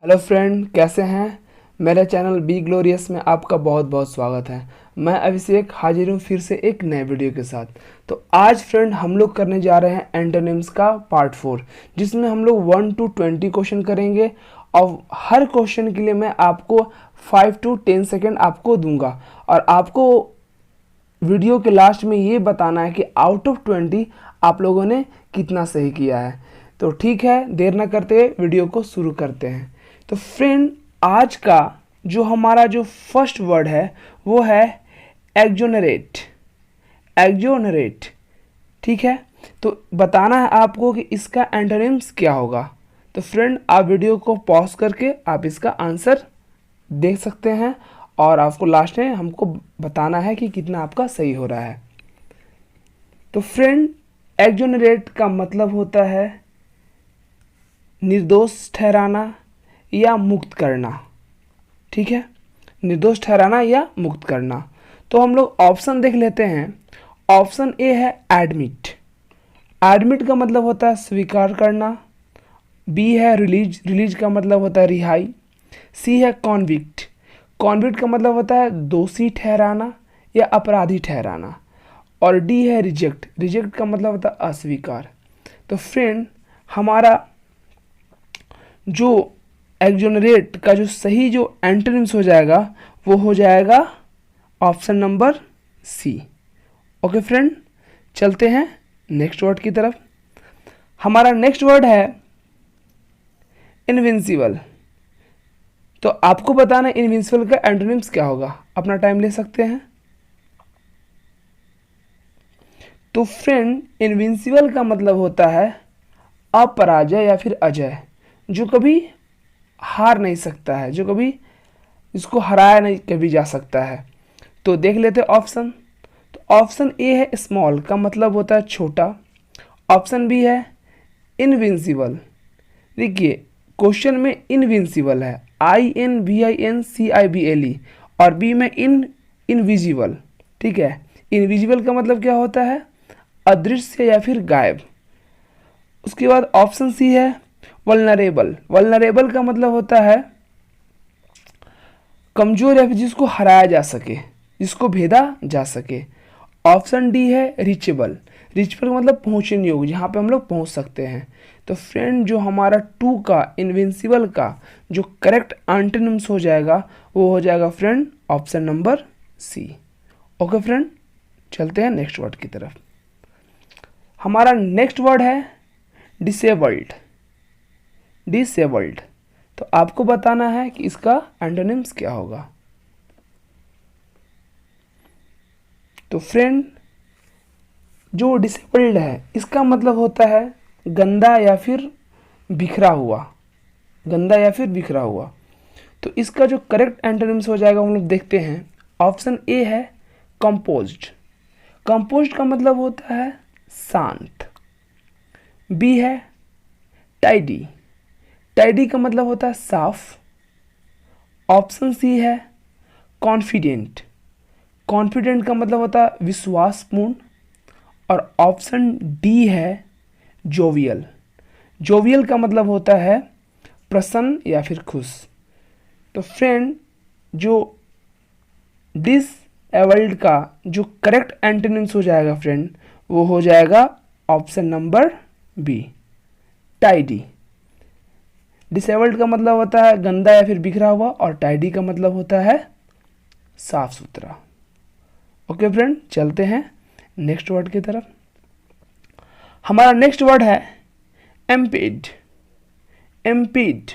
Hello friend, कैसे हैं। मेरे चैनल बी ग्लोरियस में आपका बहुत बहुत स्वागत है। मैं अभिषेक हाजिर हूँ फिर से एक नए वीडियो के साथ। तो आज फ्रेंड हम लोग करने जा रहे हैं एंटोनिम्स का पार्ट 4, जिसमें हम लोग 1 to 20 क्वेश्चन करेंगे और हर क्वेश्चन के लिए मैं आपको 5 to 10 सेकेंड आपको दूंगा और आपको वीडियो के लास्ट में ये बताना है कि आउट ऑफ 20 आप लोगों ने कितना सही किया है। तो ठीक है, देर ना करते हुए वीडियो को शुरू करते हैं। तो फ्रेंड, आज का जो हमारा जो फर्स्ट वर्ड है वो है एक्जोनरेट। एक्जोनरेट, ठीक है। तो बताना है आपको कि इसका एंटोनिम्स क्या होगा। तो फ्रेंड, आप वीडियो को पॉज करके आप इसका आंसर देख सकते हैं और आपको लास्ट में हमको बताना है कि कितना आपका सही हो रहा है। तो फ्रेंड, एक्जोनरेट का मतलब होता है निर्दोष ठहराना या मुक्त करना, ठीक है। निर्दोष ठहराना या मुक्त करना। तो हम लोग ऑप्शन देख लेते हैं। ऑप्शन ए है एडमिट। एडमिट का मतलब होता है स्वीकार करना। बी है रिलीज। रिलीज का मतलब होता है रिहाई। सी है कॉन्विक्ट। कॉन्विक्ट का मतलब होता है दोषी ठहराना या अपराधी ठहराना। और डी है रिजेक्ट। रिजेक्ट का मतलब होता है अस्वीकार। तो फ्रेंड, हमारा जो एक्जोनरेट का जो सही जो एंटोनिम्स हो जाएगा वो हो जाएगा option number C. Okay friend, चलते हैं नेक्स्ट वर्ड की तरफ। हमारा नेक्स्ट वर्ड है इनविंसिबल। तो आपको बताना है इनविंसिबल का एंटोनिम्स क्या होगा। अपना टाइम ले सकते हैं। तो फ्रेंड, इनविंसिबल का मतलब होता है अपराजय या फिर अजय, जो कभी हार नहीं सकता है, जो कभी इसको हराया नहीं कभी जा सकता है। तो देख लेते हैं ऑप्शन। तो ऑप्शन ए है स्मॉल, का मतलब होता है छोटा। ऑप्शन बी है इनविंसिबल। देखिए, क्वेश्चन में इनविंसिबल है, INVINCIBLE, और बी में इनविजिबल, ठीक है। इनविजिबल का मतलब क्या होता है, अदृश्य या फिर गायब। उसके बाद ऑप्शन सी है वल्नरेबल। वल्नरेबल का मतलब होता है कमजोर या फिर जिसको हराया जा सके, जिसको भेदा जा सके। ऑप्शन डी है रीचेबल। रीचेबल का मतलब पहुंचने योग्य, जहाँ पे हम लोग पहुंच सकते हैं। तो फ्रेंड, जो हमारा 2 का इनविंसिबल का जो करेक्ट एंटोनिम्स हो जाएगा वो हो जाएगा friend option number C. Okay friend, चलते हैं नेक्स्ट वर्ड की तरफ। हमारा नेक्स्ट वर्ड है डिसेबल्ड। डिसेबल्ड, तो आपको बताना है कि इसका एंटोनिम्स क्या होगा। तो फ्रेंड, जो डिसेबल्ड है इसका मतलब होता है गंदा या फिर बिखरा हुआ। गंदा या फिर बिखरा हुआ। तो इसका जो करेक्ट एंटोनिम्स हो जाएगा हम लोग देखते हैं। ऑप्शन ए है कंपोज्ड। कंपोज्ड का मतलब होता है शांत। बी है टाइडी। टाइडी का मतलब होता है साफ। ऑप्शन सी है कॉन्फिडेंट। कॉन्फिडेंट का मतलब होता है विश्वासपूर्ण। और ऑप्शन डी है जोवियल। जोवियल का मतलब होता है प्रसन्न या फिर खुश। तो फ्रेंड, जो डिसेबल्ड का जो करेक्ट एंटोनिम्स हो जाएगा फ्रेंड वो हो जाएगा option number B, tidy. Disabled का मतलब होता है गंदा या फिर बिखरा हुआ और टाइडी का मतलब होता है साफ सुथरा। ओके फ्रेंड, चलते हैं नेक्स्ट वर्ड की तरफ। हमारा नेक्स्ट वर्ड है एम्पीड। एम्पीड,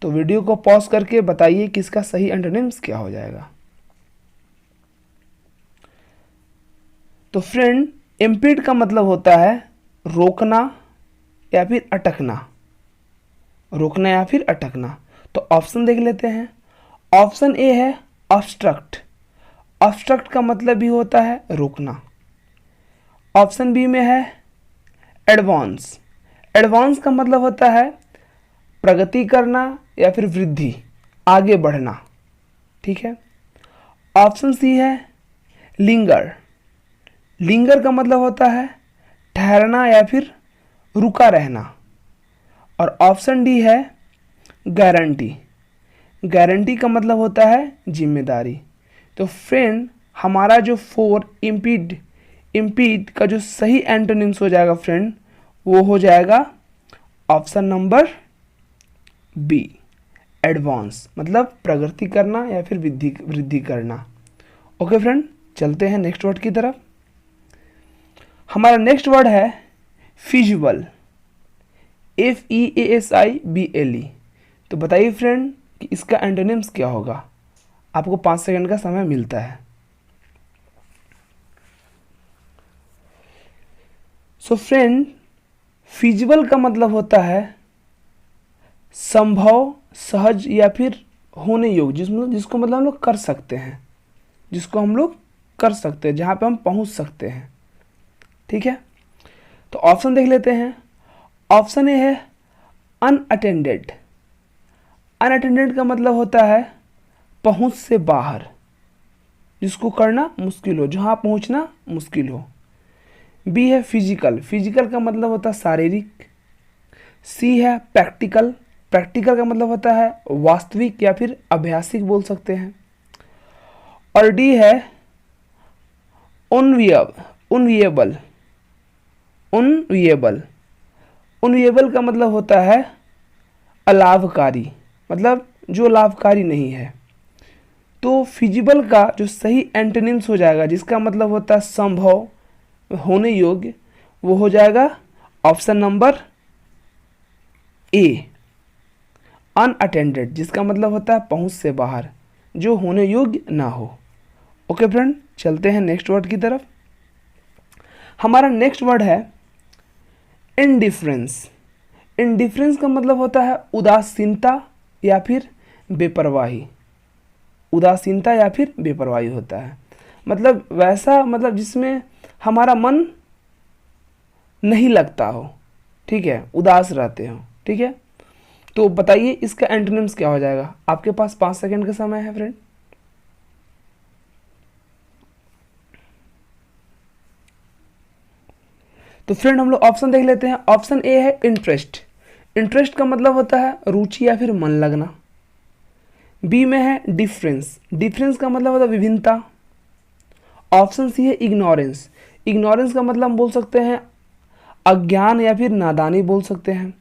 तो वीडियो को पॉज करके बताइए कि इसका सही एंटोनिम्स क्या हो जाएगा। तो फ्रेंड, एम्पीड का मतलब होता है रोकना या फिर अटकना। रोकना या फिर अटकना। तो ऑप्शन देख लेते हैं। ऑप्शन ए है ऑब्स्ट्रक्ट। ऑब्स्ट्रक्ट का मतलब भी होता है रोकना। ऑप्शन बी में है एडवांस। एडवांस का मतलब होता है प्रगति करना या फिर वृद्धि, आगे बढ़ना, ठीक है। ऑप्शन सी है लिंगर। लिंगर का मतलब होता है ठहरना या फिर रुका रहना। और ऑप्शन डी है गारंटी। गारंटी का मतलब होता है जिम्मेदारी। तो फ्रेंड हमारा जो फोर इम्पीड, इम्पीड का जो सही एंटोनिम्स हो जाएगा फ्रेंड, वो हो जाएगा ऑप्शन नंबर बी, एडवांस, मतलब प्रगति करना या फिर वृद्धि करना। ओके फ्रेंड, चलते हैं नेक्स्ट वर्ड की तरफ। हमारा नेक्स्ट वर्ड है फिजिबल, FEASIBLE। तो बताइए फ्रेंड कि इसका एंटोनिम्स क्या होगा। आपको 5 सेकंड का समय मिलता है। सो फ्रेंड फिजिबल का मतलब होता है संभव, सहज या फिर होने योग्य, जिसको मतलब हम लोग कर सकते हैं, जिसको हम लोग कर सकते हैं, जहाँ पे हम पहुँच सकते हैं। ठीक है, तो ऑप्शन देख लेते हैं। ऑप्शन ए है अनअटेंडेड। अनअटेंडेड का मतलब होता है पहुँच से बाहर, जिसको करना मुश्किल हो, जहाँ पहुँचना मुश्किल हो। बी है फिजिकल। फिजिकल का मतलब होता है शारीरिक। सी है प्रैक्टिकल। प्रैक्टिकल का मतलब होता है वास्तविक या फिर अभ्यासिक बोल सकते हैं। और डी है उनविएबल। उनविएबल, उनविएबल का मतलब होता है अलाभकारी, मतलब जो लाभकारी नहीं है। तो फिजिबल का जो सही एंटोनिम्स हो जाएगा, जिसका मतलब होता है संभव, होने योग्य, वो हो जाएगा ऑप्शन नंबर ए, अनअटेंडेड, जिसका मतलब होता है पहुंच से बाहर, जो होने योग्य ना हो। ओके फ्रेंड, चलते हैं नेक्स्ट वर्ड की तरफ। हमारा नेक्स्ट वर्ड है इनडिफरेंस। इनडिफरेंस का मतलब होता है उदासीनता या फिर बेपरवाही। उदासीनता या फिर बेपरवाही होता है, मतलब वैसा, मतलब जिसमें हमारा मन नहीं लगता हो, ठीक है, उदास रहते हो। ठीक है, तो बताइए इसका एंटोनिम्स क्या हो जाएगा। आपके पास 5 सेकंड का समय है फ्रेंड। तो फ्रेंड हम लोग ऑप्शन देख लेते हैं। ऑप्शन ए है इंटरेस्ट। इंटरेस्ट का मतलब होता है रुचि या फिर मन लगना। बी में है डिफरेंस। डिफरेंस का मतलब होता है विभिन्नता। ऑप्शन सी है इग्नोरेंस। इग्नोरेंस का मतलब हम बोल सकते हैं अज्ञान या फिर नादानी बोल सकते हैं।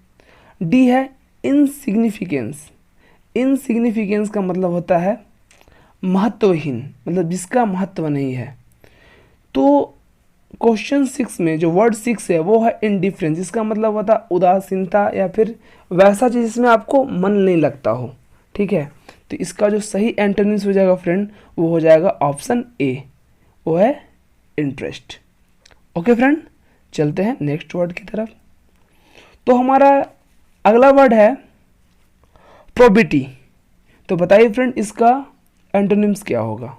डी है इनसिग्निफिकेंस। इनसिग्निफिकेंस का मतलब होता है महत्वहीन, मतलब जिसका महत्व नहीं है। तो क्वेश्चन 6 में जो वर्ड 6 है वो है इनडिफरेंस, जिसका मतलब होता है उदासीनता या फिर वैसा चीज़ जिसमें आपको मन नहीं लगता हो। ठीक है, तो इसका जो सही एंटोनिम्स हो जाएगा फ्रेंड, वो हो जाएगा ऑप्शन ए, वो है इंटरेस्ट। ओके फ्रेंड, चलते हैं नेक्स्ट वर्ड की तरफ। तो हमारा अगला वर्ड है प्रोबिटी। तो बताइए फ्रेंड इसका एंटोनिम्स क्या होगा।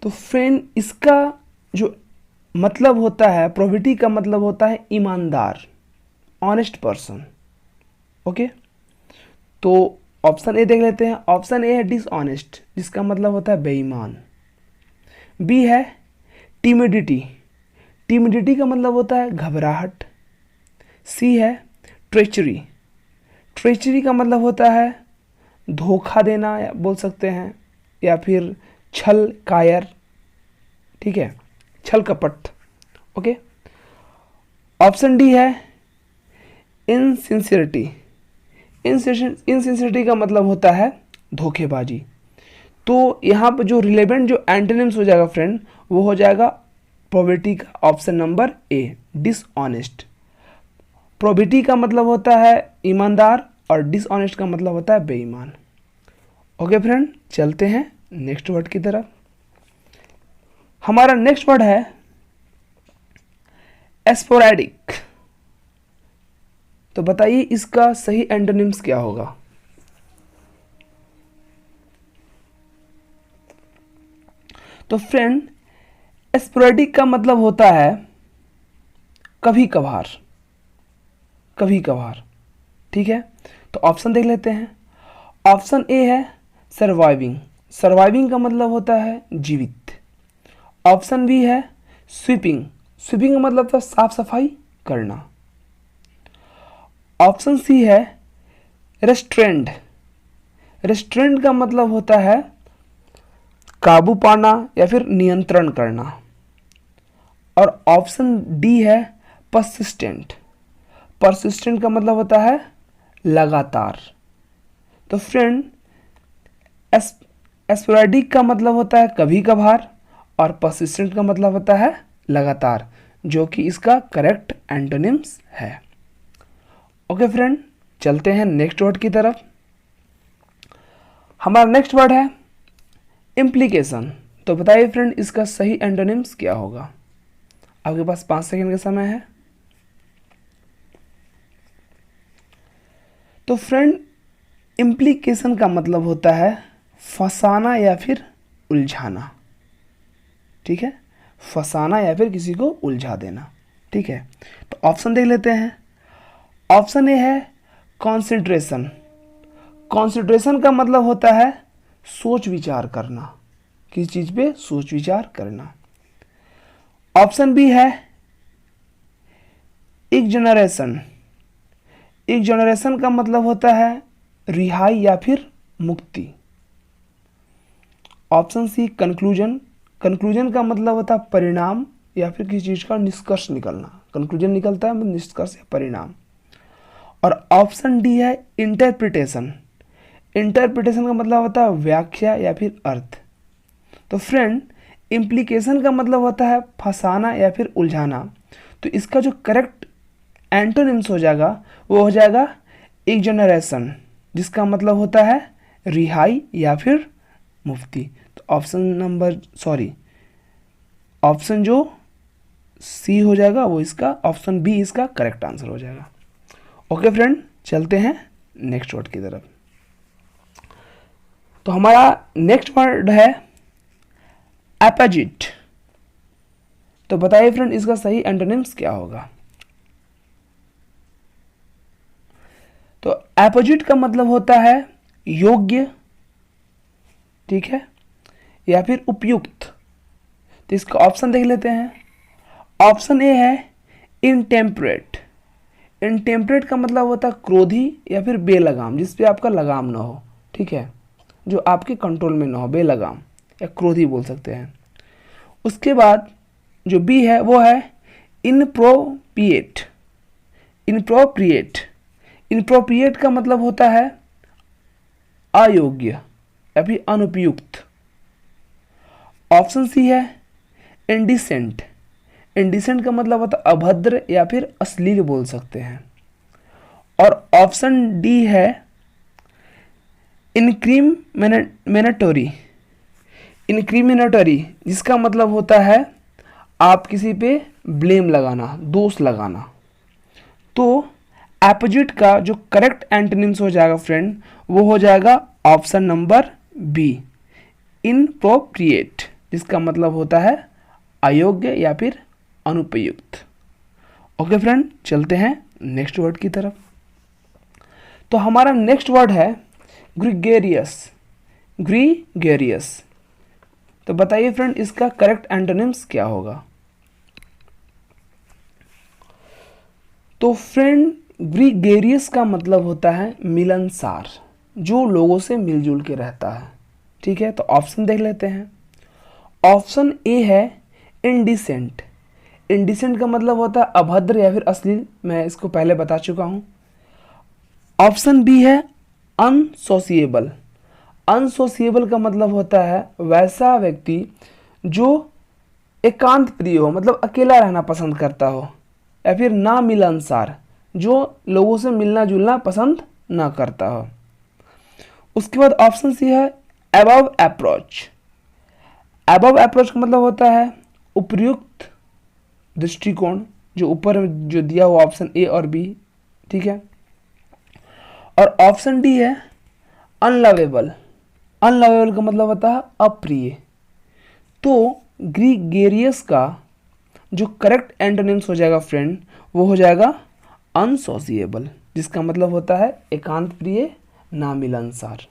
तो फ्रेंड इसका जो मतलब होता है, प्रोबिटी का मतलब होता है ईमानदार, ऑनेस्ट पर्सन। ओके, तो ऑप्शन ए देख लेते हैं। ऑप्शन ए है डिसऑनेस्ट, जिसका मतलब होता है बेईमान। बी है टिमिडिटी। टिमिडिटी का मतलब होता है घबराहट। सी है ट्रेचरी। ट्रेचरी का मतलब होता है धोखा देना या बोल सकते हैं, या फिर छल कायर। ठीक है, छल कपट। ओके, ऑप्शन डी है इनसिंसियरिटी। इनसिंसियरिटी का मतलब होता है धोखेबाजी। तो यहाँ पर जो रिलेवेंट जो एंटोनिम्स हो जाएगा फ्रेंड, वो हो जाएगा प्रोबिटी का option number A, dishonest. Probity का मतलब होता है ईमानदार और डिसऑनेस्ट का मतलब होता है बेईमान। ओके फ्रेंड, चलते हैं नेक्स्ट वर्ड की तरफ। हमारा नेक्स्ट वर्ड है एस्पोरेडिक। तो बताइए इसका सही एंटोनिम्स क्या होगा। तो फ्रेंड एस्पोरेडिक का मतलब होता है कभी कभार, कभी कभार। ठीक है, तो ऑप्शन देख लेते हैं। ऑप्शन ए है सर्वाइविंग। सर्वाइविंग का मतलब होता है जीवित। ऑप्शन बी है स्वीपिंग। स्वीपिंग का मतलब था साफ सफाई करना। ऑप्शन सी है रेस्ट्रेंड। रेस्ट्रेंड का मतलब होता है काबू पाना या फिर नियंत्रण करना। और ऑप्शन डी है परसिस्टेंट। परसिस्टेंट का मतलब होता है लगातार। तो फ्रेंड, एस्पोरेडिक का मतलब होता है कभी कभार और परसिस्टेंट का मतलब होता है लगातार, जो कि इसका करेक्ट एंटोनिम्स है। ओके फ्रेंड, चलते हैं नेक्स्ट वर्ड की तरफ। हमारा नेक्स्ट वर्ड है इम्प्लीकेशन। तो बताइए फ्रेंड, इसका सही एंटोनिम्स क्या होगा। आपके पास 5 सेकंड का समय है। तो फ्रेंड, इम्प्लीकेशन का मतलब होता है फंसाना या फिर उलझाना। ठीक है, फंसाना या फिर किसी को उलझा देना। ठीक है, तो ऑप्शन देख लेते हैं। ऑप्शन ए है कॉन्सेंट्रेशन। कॉन्सेंट्रेशन का मतलब होता है सोच विचार करना, किसी चीज पे सोच विचार करना। ऑप्शन बी है इग्नोरेशन। इग्नोरेशन का मतलब होता है रिहाई या फिर मुक्ति। Option C conclusion. कंक्लूजन का मतलब होता है परिणाम या फिर किसी चीज का निष्कर्ष निकलना। कंक्लूजन निकलता है मतलब निष्कर्ष या परिणाम। और ऑप्शन डी है इंटरप्रिटेशन। इंटरप्रिटेशन का मतलब होता है व्याख्या या फिर अर्थ। तो फ्रेंड, इम्प्लीकेशन का मतलब होता है फंसाना या फिर उलझाना। तो इसका जो करेक्ट एंटोनिम्स हो जाएगा वो हो जाएगा इग्नोरेशन, जिसका मतलब होता है रिहाई या फिर मुक्ति। तो ऑप्शन जो सी हो जाएगा वो इसका, ऑप्शन बी इसका करेक्ट आंसर हो जाएगा। ओके फ्रेंड, चलते हैं नेक्स्ट वर्ड की तरफ। तो हमारा नेक्स्ट वर्ड है एपोजिट। तो बताइए फ्रेंड, इसका सही एंटोनिम्स क्या होगा। तो एपोजिट का मतलब होता है योग्य, ठीक है, या फिर उपयुक्त। तो इसका ऑप्शन देख लेते हैं। ऑप्शन ए है इनटेम्परेट। इनटेम्परेट का मतलब होता है क्रोधी या फिर बेलगाम, जिस पे आपका लगाम ना हो। ठीक है, जो आपके कंट्रोल में ना हो, बेलगाम या क्रोधी बोल सकते हैं। उसके बाद जो बी है वो है इनप्रोप्रिएट। इनप्रोप्रिएट इनप्रोप्रिएट का मतलब होता है अयोग्य या फिर अनुपयुक्त। ऑप्शन सी है इंडिसेंट। इंडिसेंट का मतलब होता है अभद्र या फिर अश्लील बोल सकते हैं। और ऑप्शन डी है इनक्रीमिनेटरी। इनक्रीमिनेटरी जिसका मतलब होता है आप किसी पे ब्लेम लगाना, दोष लगाना। तो एपोजिट का जो करेक्ट एंटोनिम्स हो जाएगा फ्रेंड, वो हो जाएगा ऑप्शन नंबर बी, इनप्रोप्रिएट, जिसका मतलब होता है अयोग्य या फिर अनुपयुक्त। ओके फ्रेंड, चलते हैं नेक्स्ट वर्ड की तरफ। तो हमारा नेक्स्ट वर्ड है ग्रीगेरियस। ग्रीगेरियस। तो बताइए फ्रेंड, इसका करेक्ट एंटोनिम्स क्या होगा। तो फ्रेंड, ग्रीगेरियस का मतलब होता है मिलनसार, जो लोगों से मिलजुल के रहता है। ठीक है, तो ऑप्शन देख लेते हैं। ऑप्शन ए है इनडिसेंट। इनडिसेंट का मतलब होता है अभद्र या फिर अश्लील, मैं इसको पहले बता चुका हूं। ऑप्शन बी है अनसोशिएबल। अनसोशिएबल का मतलब होता है वैसा व्यक्ति जो एकांत प्रिय हो, मतलब अकेला रहना पसंद करता हो, या फिर ना मिलनसार, जो लोगों से मिलना जुलना पसंद ना करता हो। उसके बाद ऑप्शन सी है अबव अप्रोच। अबव अप्रोच का मतलब होता है उपयुक्त दृष्टिकोण, जो ऊपर जो दिया हुआ ऑप्शन ए और बी। ठीक है, और ऑप्शन डी है अनलवेबल। अनलवेबल का मतलब होता है अप्रिय। तो ग्रीगेरियस का जो करेक्ट एंटोनिम्स हो जाएगा फ्रेंड, वो हो जाएगा अनसोशिएबल, जिसका मतलब होता है एकांत प्रिय, ना मिलनसार।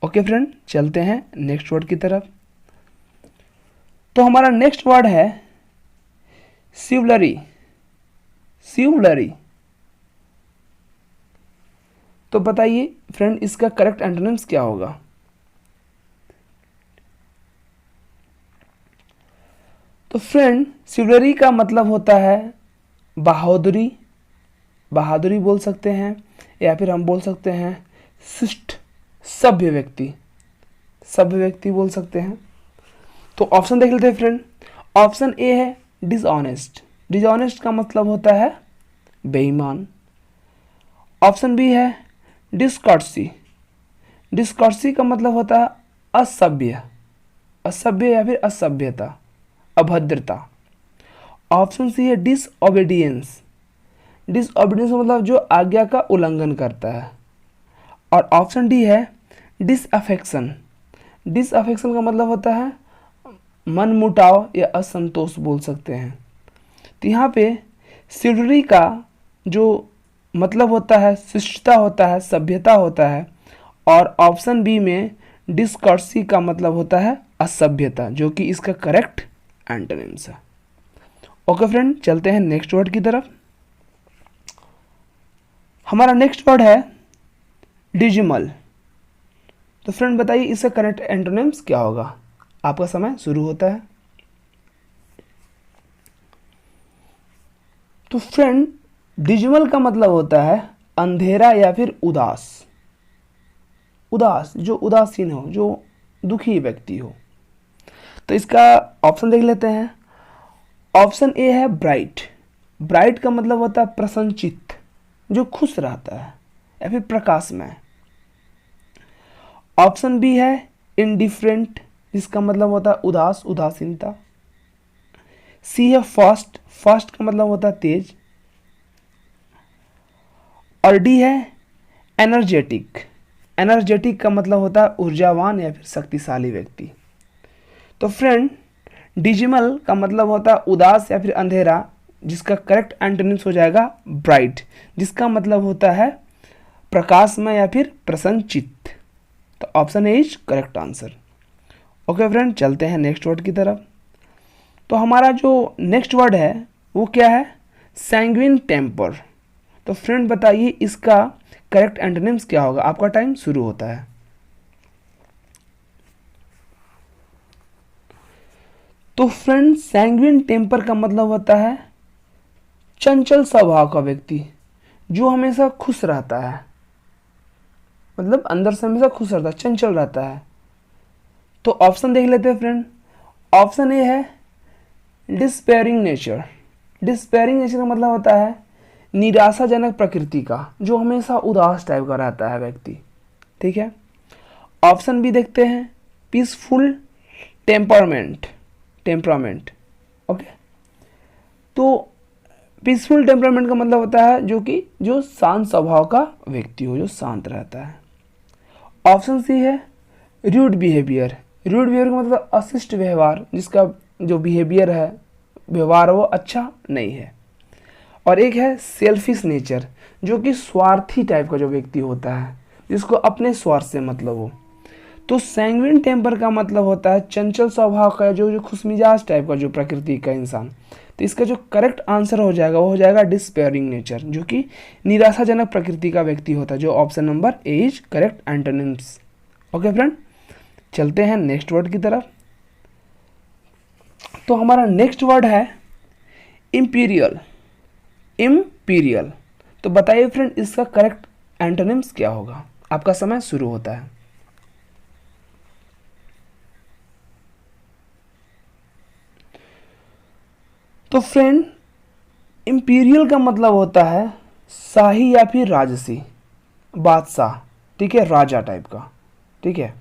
ओके फ्रेंड, चलते हैं नेक्स्ट वर्ड की तरफ। तो हमारा नेक्स्ट वर्ड है सिवलरी। सिवलरी। तो बताइए फ्रेंड इसका करेक्ट एंटोनिम्स क्या होगा। तो फ्रेंड चिवलरी का मतलब होता है बहादुरी, बहादुरी बोल सकते हैं, या फिर हम बोल सकते हैं शिष्ट, सभ्य व्यक्ति, सभ्य व्यक्ति बोल सकते हैं। तो ऑप्शन देख लेते हैं फ्रेंड। ऑप्शन ए है डिसऑनेस्ट, डिसऑनेस्ट का मतलब होता है बेईमान। ऑप्शन बी है डिस्कॉर्सी, डिस्कॉर्सी का मतलब होता है असभ्य, असभ्य या फिर असभ्यता, अभद्रता। ऑप्शन सी है डिसओबीडियंस, डिसओबीडियंस मतलब जो आज्ञा का उल्लंघन करता है। और ऑप्शन डी है डिसअफेक्शन, डिसअफेक्शन का मतलब होता है मनमुटाव या असंतोष बोल सकते हैं। तो यहाँ पे चिवलरी का जो मतलब होता है शिष्टता होता है, सभ्यता होता है। और ऑप्शन बी में डिस्कॉर्सी का मतलब होता है असभ्यता, जो कि इसका करेक्ट एंटोनिम्स है। ओके फ्रेंड, चलते हैं नेक्स्ट वर्ड की तरफ। हमारा नेक्स्ट वर्ड है डिजिमल। तो फ्रेंड बताइए इसका करेक्ट एंटोनिम्स क्या होगा। आपका समय शुरू होता है। तो फ्रेंड डिजिमल का मतलब होता है अंधेरा या फिर उदास, उदास जो उदासीन हो, जो दुखी व्यक्ति हो। तो इसका ऑप्शन देख लेते हैं। ऑप्शन ए है ब्राइट, ब्राइट का मतलब होता है प्रसन्नचित्त, जो खुश रहता है या फिर प्रकाशमय। ऑप्शन बी है इनडिफरेंट, जिसका मतलब होता है उदास, उदासीनता। सी है फास्ट, फास्ट का मतलब होता है तेज। और डी है एनर्जेटिक, एनर्जेटिक का मतलब होता है ऊर्जावान या फिर शक्तिशाली व्यक्ति। तो फ्रेंड डिजिमल का मतलब होता है उदास या फिर अंधेरा, जिसका करेक्ट एंटोनिम्स हो जाएगा ब्राइट, जिसका मतलब होता है प्रकाशमय या फिर प्रसन्नचित्त। तो option A is correct answer. Okay friend, चलते हैं नेक्स्ट वर्ड की तरफ। तो हमारा जो नेक्स्ट वर्ड है वो क्या है, सैंग्विन टेम्पर। तो फ्रेंड बताइए इसका करेक्ट एंटोनिम्स क्या होगा। आपका टाइम शुरू होता है। तो फ्रेंड सैंग्विन टेम्पर का मतलब होता है चंचल स्वभाव का व्यक्ति, जो हमेशा खुश रहता है, मतलब अंदर से हमेशा खुश रहता है, चंचल रहता है। तो ऑप्शन देख लेते हैं फ्रेंड। ऑप्शन ए है डिस्पेयरिंग नेचर, डिस्पेयरिंग नेचर का मतलब होता है निराशाजनक प्रकृति का, जो हमेशा उदास टाइप का रहता है व्यक्ति। ठीक है। ऑप्शन बी देखते हैं, पीसफुल टेम्परामेंट, टेम्परामेंट। ओके। तो पीसफुल टेम्परामेंट का मतलब होता है जो शांत स्वभाव का व्यक्ति हो, जो शांत रहता है। ऑप्शन सी है रूड बिहेवियर, रूड बिहेवियर का मतलब अशिष्ट व्यवहार, जिसका जो बिहेवियर है, व्यवहार वो अच्छा नहीं है। और एक है सेल्फिश नेचर, जो कि स्वार्थी टाइप का जो व्यक्ति होता है, जिसको अपने स्वार्थ से मतलब हो। तो सैंग्विन टेम्पर का मतलब होता है चंचल स्वभाव का, जो खुशमिजाज टाइप का जो प्रकृति का इंसान। तो इसका जो करेक्ट आंसर हो जाएगा वो हो जाएगा डिस्पेयरिंग नेचर, जो कि निराशाजनक प्रकृति का व्यक्ति होता है, जो option number A is correct antonyms. Okay friend, चलते हैं नेक्स्ट वर्ड की तरफ। तो हमारा नेक्स्ट वर्ड है इंपीरियल, इंपीरियल। तो बताइए फ्रेंड इसका करेक्ट एंटोनिम्स क्या होगा। आपका समय शुरू होता है। तो फ्रेंड इंपीरियल का मतलब होता है शाही या फिर राजसी, बादशाह। ठीक है, राजा टाइप का, ठीक है,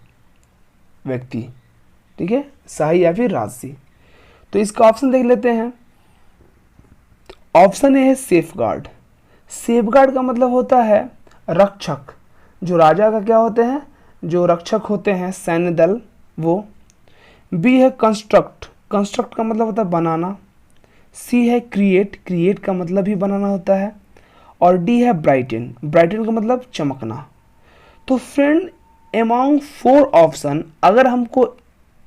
व्यक्ति। ठीक है, शाही या फिर राजसी। तो इसका ऑप्शन देख लेते हैं। ऑप्शन ए है सेफ गार्ड, सेफ गार्ड का मतलब होता है रक्षक, जो राजा का क्या होते हैं, जो रक्षक होते हैं, सैन्य दल वो। बी है कंस्ट्रक्ट, कंस्ट्रक्ट का मतलब होता है बनाना। सी है क्रिएट, क्रिएट का मतलब भी बनाना होता है। और डी है ब्राइटन, ब्राइटन का मतलब चमकना। तो फ्रेंड अमॉन्ग 4 ऑप्शन अगर हमको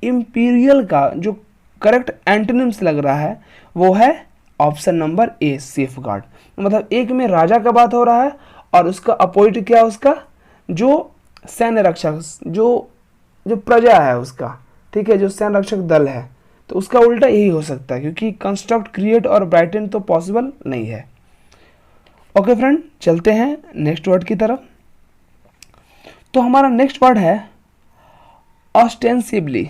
इंपीरियल का जो करेक्ट एंटोनिम्स लग रहा है वो है option number a safe guard. मतलब एक में राजा का बात हो रहा है और उसका अपोजिट क्या है, उसका जो सैन्य रक्षक, जो जो प्रजा है उसका, ठीक है, जो सैन्य रक्षक दल है, तो उसका उल्टा यही हो सकता है, क्योंकि कंस्ट्रक्ट, क्रिएट और ब्राइटन तो पॉसिबल नहीं है। ओके फ्रेंड, चलते हैं नेक्स्ट वर्ड की तरफ। तो हमारा नेक्स्ट वर्ड है ऑस्टेंसिबली।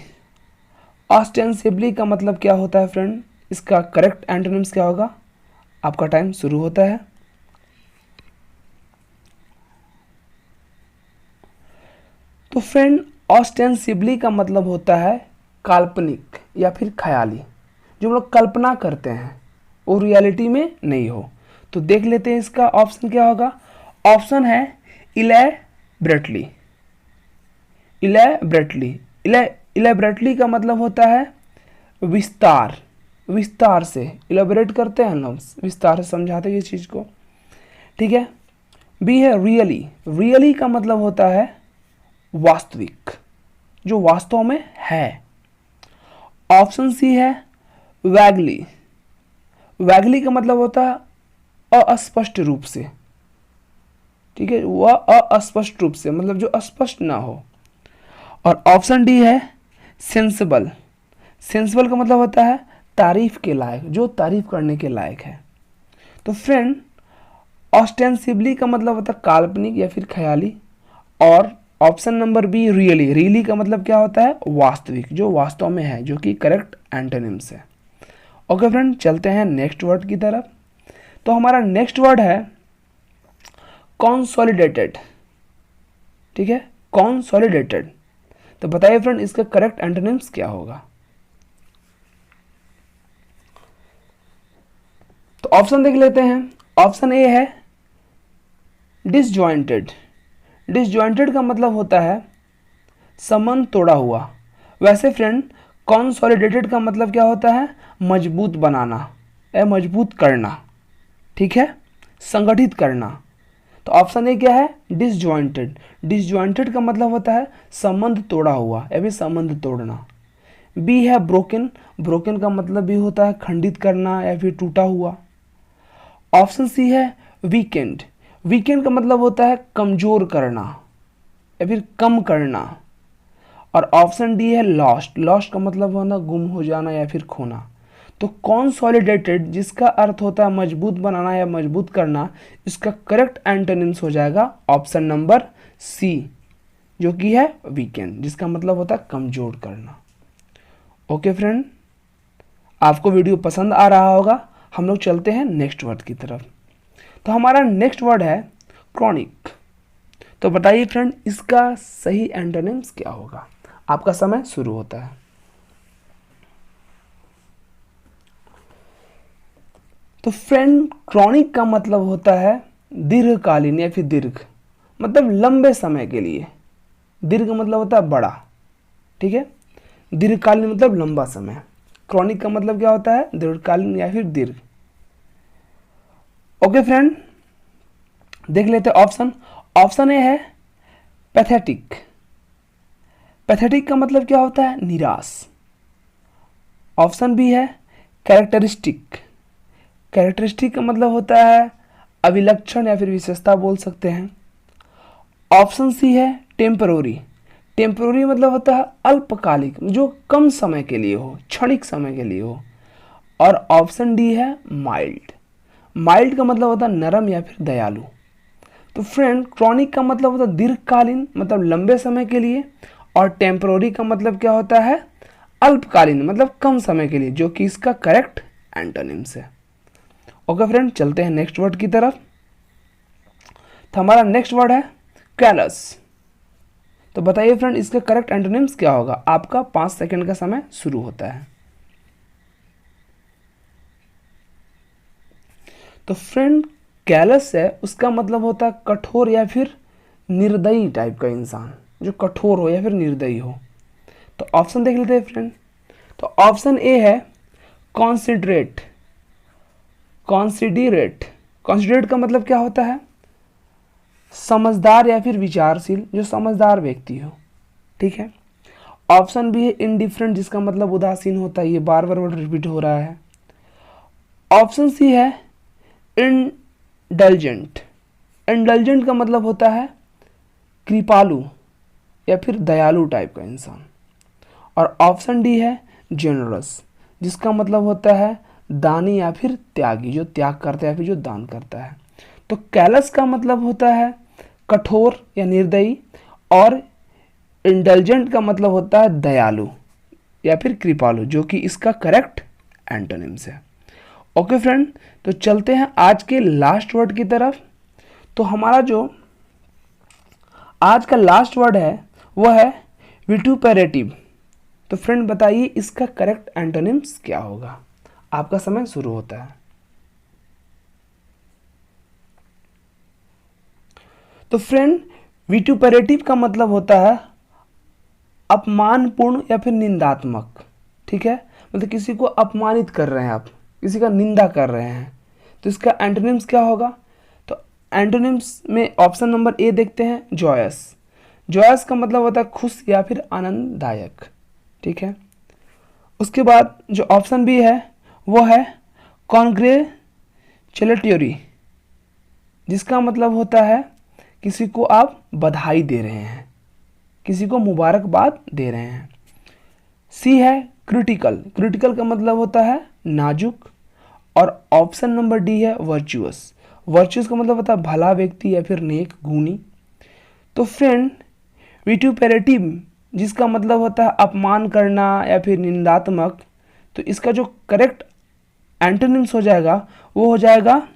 ऑस्टेंसिबली का मतलब क्या होता है फ्रेंड, इसका करेक्ट एंटोनिम्स क्या होगा? आपका टाइम शुरू होता है। तो फ्रेंड, ऑस्टेंसिबली का मतलब होता है काल्पनिक या फिर ख्याली, जो हम लोग कल्पना करते हैं वो रियलिटी में नहीं हो। तो देख लेते हैं इसका ऑप्शन क्या होगा। ऑप्शन है इलैबरेटली। इलैबरेटली, इलैबरेटली का मतलब होता है विस्तार, विस्तार से इलैबोरेट करते हैं लोग, विस्तार से समझाते हैं ये चीज़ को, ठीक है। बी है रियली। रियली का मतलब होता है वास्तविक, जो वास्तव में है। ऑप्शन सी है वैगली। वैगली का मतलब होता है अस्पष्ट रूप से, ठीक है, वह अस्पष्ट रूप से मतलब जो अस्पष्ट ना हो। और ऑप्शन डी है सेंसिबल। सेंसिबल का मतलब होता है तारीफ के लायक, जो तारीफ करने के लायक है। तो फ्रेंड, ऑस्टेंसिबली का मतलब होता है काल्पनिक या फिर ख्याली, और option number be really. Really का मतलब क्या होता है? वास्तविक, जो वास्तव में है, जो कि करेक्ट एंटोनिम्स है। ओके फ्रेंड, चलते हैं नेक्स्ट वर्ड की तरफ। तो हमारा नेक्स्ट वर्ड है कॉन्सोलिडेटेड, ठीक है, कॉन्सोलिडेटेड। तो बताइए फ्रेंड, इसका करेक्ट एंटोनिम्स क्या होगा? तो ऑप्शन देख लेते हैं। ऑप्शन ए है डिसजॉइंटेड। डिसजॉइंटेड का मतलब होता है संबंध तोड़ा हुआ। वैसे फ्रेंड, कॉन्सोलिडेटेड का मतलब क्या होता है? मजबूत बनाना या मजबूत करना, ठीक है, संगठित करना। तो ऑप्शन ए क्या है? डिसजॉइंटेड। डिसजॉइंटेड का मतलब होता है संबंध तोड़ा हुआ या फिर संबंध तोड़ना। बी है ब्रोकन। ब्रोकन का मतलब भी होता है खंडित करना या फिर टूटा हुआ। ऑप्शन सी है वीकेंड। वीकेंड का मतलब होता है कमजोर करना या फिर कम करना। और ऑप्शन डी है लॉस्ट। लॉस्ट का मतलब होना गुम हो जाना या फिर खोना। तो कॉन्सोलिडेटेड, जिसका अर्थ होता है मजबूत बनाना या मजबूत करना, इसका करेक्ट एंटोनिम्स हो जाएगा ऑप्शन नंबर सी, जो कि है वीकेंड, जिसका मतलब होता है कमजोर करना। ओके फ्रेंड, आपको वीडियो पसंद आ रहा होगा। हम लोग चलते हैं नेक्स्ट वर्ड की तरफ। तो हमारा नेक्स्ट वर्ड है क्रॉनिक। तो बताइए फ्रेंड, इसका सही एंटोनिम्स क्या होगा? आपका समय शुरू होता है। तो फ्रेंड, क्रॉनिक का मतलब होता है दीर्घकालीन या फिर दीर्घ, मतलब लंबे समय के लिए। दीर्घ मतलब होता है बड़ा, ठीक है, दीर्घकालीन मतलब लंबा समय। क्रॉनिक का मतलब क्या होता है? दीर्घकालीन या फिर दीर्घ। ओके फ्रेंड, देख लेते हैं ऑप्शन। ऑप्शन ए है पैथेटिक। पैथेटिक का मतलब क्या होता है? निराश। ऑप्शन बी है कैरेक्टरिस्टिक। कैरेक्टरिस्टिक का मतलब होता है अभिलक्षण या फिर विशेषता बोल सकते हैं। ऑप्शन सी है टेम्परोरी। टेम्परोरी मतलब होता है अल्पकालिक, जो कम समय के लिए हो, क्षणिक समय के लिए हो। और ऑप्शन डी है माइल्ड। माइल्ड का मतलब होता है नरम या फिर दयालु। तो फ्रेंड, क्रॉनिक का मतलब होता है दीर्घकालीन, मतलब लंबे समय के लिए। और टेम्परोरी का मतलब क्या होता है? अल्पकालीन, मतलब कम समय के लिए, जो कि इसका करेक्ट एंटोनिम्स है। ओके फ्रेंड, चलते हैं नेक्स्ट वर्ड की तरफ। तो हमारा नेक्स्ट वर्ड है कैलस। तो बताइए फ्रेंड, इसका करेक्ट एंटोनिम्स क्या होगा? आपका 5 सेकंड का समय शुरू होता है। तो फ्रेंड, कैलस है, उसका मतलब होता है कठोर या फिर निर्दयी टाइप का इंसान, जो कठोर हो या फिर निर्दयी हो। तो ऑप्शन देख लेते हैं फ्रेंड। तो ऑप्शन ए है कॉन्सिडरेट। कॉन्सिडरेट, कॉन्सिडरेट का मतलब क्या होता है? समझदार या फिर विचारशील, जो समझदार व्यक्ति हो, ठीक है। ऑप्शन बी है इनडिफरेंट, जिसका मतलब उदासीन होता है, ये बार बार रिपीट हो रहा है। ऑप्शन सी है इंडल्जेंट। इंडल्जेंट का मतलब होता है कृपालु या फिर दयालु टाइप का इंसान। और ऑप्शन डी है जेनरस, जिसका मतलब होता है दानी या फिर त्यागी, जो त्याग करता है या फिर जो दान करता है। तो कैलस का मतलब होता है कठोर या निर्दयी, और इंडल्जेंट का मतलब होता है दयालु या फिर कृपालु, जो कि इसका करेक्ट एंटोनिम्स है। ओके फ्रेंड, तो चलते हैं आज के लास्ट वर्ड की तरफ। तो हमारा जो आज का लास्ट वर्ड है वो है विटुपेरेटिव। तो फ्रेंड बताइए इसका करेक्ट एंटोनिम्स क्या होगा। आपका समय शुरू होता है। तो फ्रेंड विटुपेरेटिव का मतलब होता है अपमानपूर्ण या फिर निंदात्मक। ठीक है, मतलब किसी को अपमानित कर रहे हैं आप, किसी का निंदा कर रहे हैं, तो इसका एंटोनिम्स क्या होगा। तो एंटोनिम्स में ऑप्शन नंबर ए देखते हैं, जॉयस। जॉयस का मतलब होता है खुश या फिर आनंददायक। ठीक है, उसके बाद जो ऑप्शन बी है वो है कॉन्ग्रेचुलेटरी, जिसका मतलब होता है किसी को आप बधाई दे रहे हैं, किसी को मुबारकबाद दे रहे हैं। सी है क्रिटिकल। क्रिटिकल का मतलब होता है नाजुक। और ऑप्शन नंबर डी है वर्चुअस। वर्चुअस का मतलब होता है भला व्यक्ति या फिर नेक गुणी। तो फ्रेंड विटुपेरेटिव जिसका मतलब होता है अपमान करना या फिर निंदात्मक, तो इसका जो करेक्ट एंटोनिम्स हो जाएगा वो हो जाएगा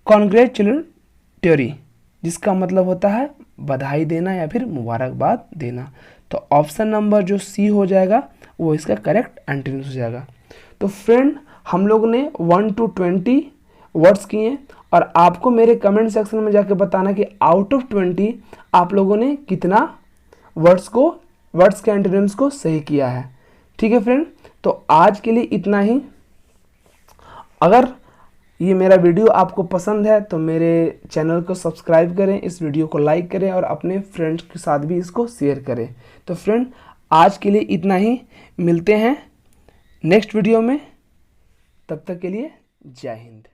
कॉन्ग्रेचुलेटरी, जिसका मतलब होता है बधाई देना या फिर मुबारकबाद देना। तो ऑप्शन नंबर जो सी हो जाएगा वो इसका करेक्ट एंटोनिम्स हो जाएगा। तो फ्रेंड हम लोग ने 1 to 20 वर्ड्स किए, और आपको मेरे कमेंट सेक्शन में जाकर बताना कि आउट ऑफ 20 आप लोगों ने कितना वर्ड्स के एंटोनिम्स को सही किया है। ठीक है फ्रेंड, तो आज के लिए इतना ही। अगर ये मेरा वीडियो आपको पसंद है तो मेरे चैनल को सब्सक्राइब करें, इस वीडियो को लाइक करें और अपने फ्रेंड्स के साथ भी इसको शेयर करें। तो फ्रेंड आज के लिए इतना ही, मिलते हैं नेक्स्ट वीडियो में, तब तक के लिए जय हिंद।